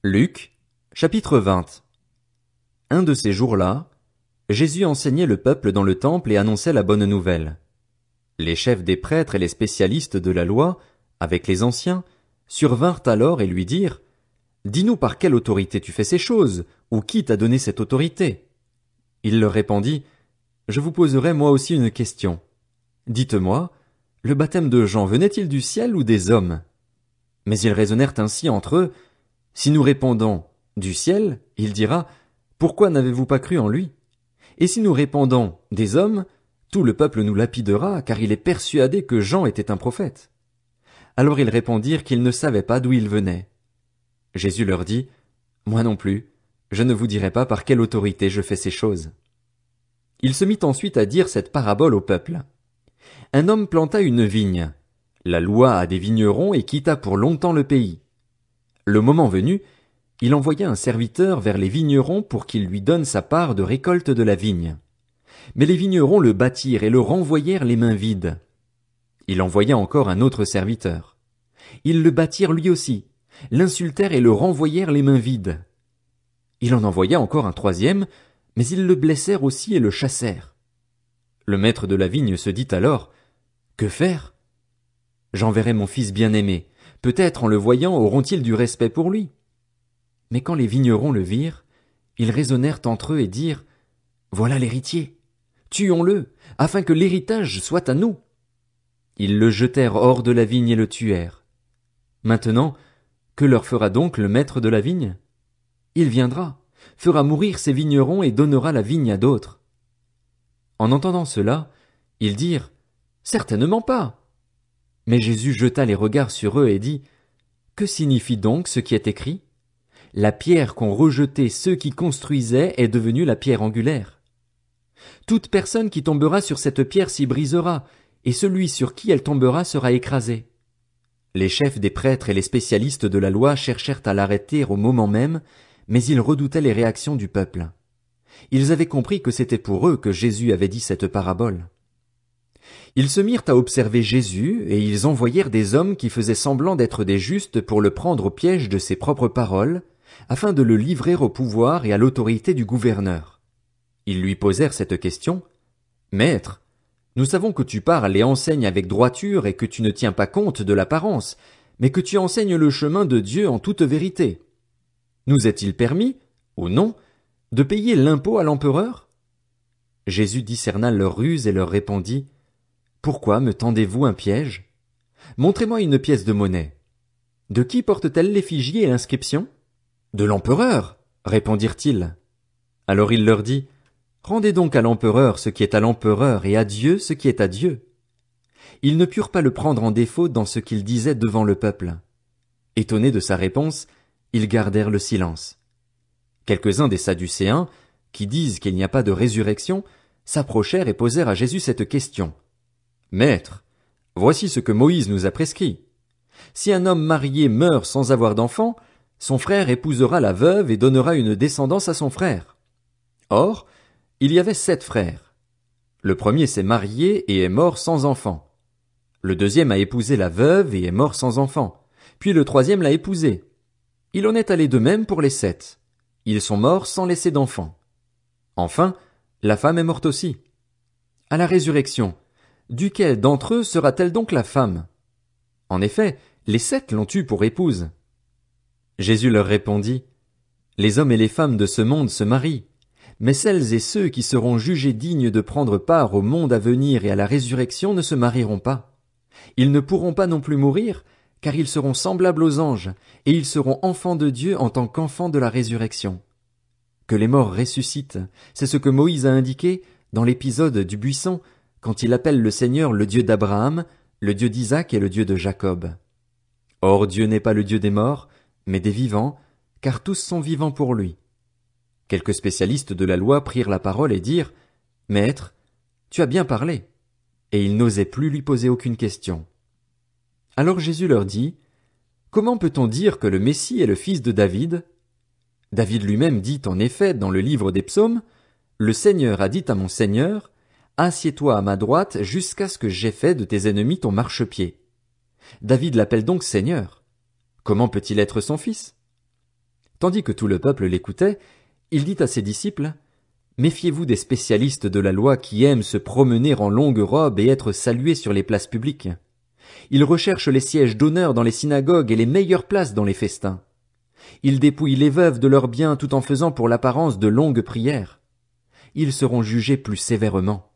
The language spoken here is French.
Luc, chapitre 20. Un de ces jours-là, Jésus enseignait le peuple dans le temple et annonçait la bonne nouvelle. Les chefs des prêtres et les spécialistes de la loi, avec les anciens, survinrent alors et lui dirent: Dis-nous par quelle autorité tu fais ces choses, ou qui t'a donné cette autorité? Il leur répondit: Je vous poserai moi aussi une question. Dites-moi, le baptême de Jean venait-il du ciel ou des hommes? Mais ils raisonnèrent ainsi entre eux: Si nous répondons du ciel, il dira: Pourquoi n'avez-vous pas cru en lui? Et si nous répondons des hommes, tout le peuple nous lapidera, car il est persuadé que Jean était un prophète. Alors ils répondirent qu'ils ne savaient pas d'où il venait. Jésus leur dit: Moi non plus, je ne vous dirai pas par quelle autorité je fais ces choses. Il se mit ensuite à dire cette parabole au peuple. Un homme planta une vigne. La loi a des vignerons et quitta pour longtemps le pays. Le moment venu, il envoya un serviteur vers les vignerons pour qu'il lui donne sa part de récolte de la vigne. Mais les vignerons le battirent et le renvoyèrent les mains vides. Il envoya encore un autre serviteur. Ils le battirent lui aussi, l'insultèrent et le renvoyèrent les mains vides. Il en envoya encore un troisième, mais ils le blessèrent aussi et le chassèrent. Le maître de la vigne se dit alors: Que faire? J'enverrai mon fils bien-aimé. Peut-être en le voyant auront-ils du respect pour lui. Mais quand les vignerons le virent, ils raisonnèrent entre eux et dirent: Voilà l'héritier. Tuons-le, afin que l'héritage soit à nous. Ils le jetèrent hors de la vigne et le tuèrent. Maintenant, que leur fera donc le maître de la vigne? Il viendra, fera mourir ses vignerons et donnera la vigne à d'autres. En entendant cela, ils dirent: Certainement pas. Mais Jésus jeta les regards sur eux et dit: Que signifie donc ce qui est écrit? La pierre qu'ont rejetée ceux qui construisaient est devenue la pierre angulaire. Toute personne qui tombera sur cette pierre s'y brisera, et celui sur qui elle tombera sera écrasé. Les chefs des prêtres et les spécialistes de la loi cherchèrent à l'arrêter au moment même, mais ils redoutaient les réactions du peuple. Ils avaient compris que c'était pour eux que Jésus avait dit cette parabole. Ils se mirent à observer Jésus, et ils envoyèrent des hommes qui faisaient semblant d'être des justes pour le prendre au piège de ses propres paroles, afin de le livrer au pouvoir et à l'autorité du gouverneur. Ils lui posèrent cette question: Maître, nous savons que tu parles et enseignes avec droiture et que tu ne tiens pas compte de l'apparence, mais que tu enseignes le chemin de Dieu en toute vérité. Nous est-il permis, ou non, de payer l'impôt à l'empereur? Jésus discerna leur ruse et leur répondit: Pourquoi me tendez-vous un piège? Montrez-moi une pièce de monnaie. De qui porte-t-elle l'effigie et l'inscription? De l'empereur, répondirent-ils. Alors il leur dit: Rendez donc à l'empereur ce qui est à l'empereur et à Dieu ce qui est à Dieu. Ils ne purent pas le prendre en défaut dans ce qu'il disait devant le peuple. Étonnés de sa réponse, ils gardèrent le silence. Quelques-uns des Sadducéens, qui disent qu'il n'y a pas de résurrection, s'approchèrent et posèrent à Jésus cette question: Maître, voici ce que Moïse nous a prescrit. Si un homme marié meurt sans avoir d'enfant, son frère épousera la veuve et donnera une descendance à son frère. Or, il y avait 7 frères. Le premier s'est marié et est mort sans enfant. Le deuxième a épousé la veuve et est mort sans enfant. Puis le troisième l'a épousée. Il en est allé de même pour les 7. Ils sont morts sans laisser d'enfant. Enfin, la femme est morte aussi. À la résurrection, duquel d'entre eux sera-t-elle donc la femme? En effet, les 7 l'ont eue pour épouse. Jésus leur répondit: Les hommes et les femmes de ce monde se marient, mais celles et ceux qui seront jugés dignes de prendre part au monde à venir et à la résurrection ne se marieront pas. Ils ne pourront pas non plus mourir, car ils seront semblables aux anges, et ils seront enfants de Dieu en tant qu'enfants de la résurrection. Que les morts ressuscitent, c'est ce que Moïse a indiqué dans l'épisode du buisson, quand il appelle le Seigneur le Dieu d'Abraham, le Dieu d'Isaac et le Dieu de Jacob. Or Dieu n'est pas le Dieu des morts, mais des vivants, car tous sont vivants pour lui. Quelques spécialistes de la loi prirent la parole et dirent: Maître, tu as bien parlé. Et ils n'osaient plus lui poser aucune question. Alors Jésus leur dit: Comment peut-on dire que le Messie est le fils de David? David lui-même dit en effet dans le livre des psaumes: Le Seigneur a dit à mon Seigneur: Assieds-toi à ma droite jusqu'à ce que j'aie fait de tes ennemis ton marchepied. David l'appelle donc Seigneur. Comment peut-il être son fils? Tandis que tout le peuple l'écoutait, il dit à ses disciples, « Méfiez-vous des spécialistes de la loi qui aiment se promener en longue robe et être salués sur les places publiques. Ils recherchent les sièges d'honneur dans les synagogues et les meilleures places dans les festins. Ils dépouillent les veuves de leurs biens tout en faisant pour l'apparence de longues prières. Ils seront jugés plus sévèrement.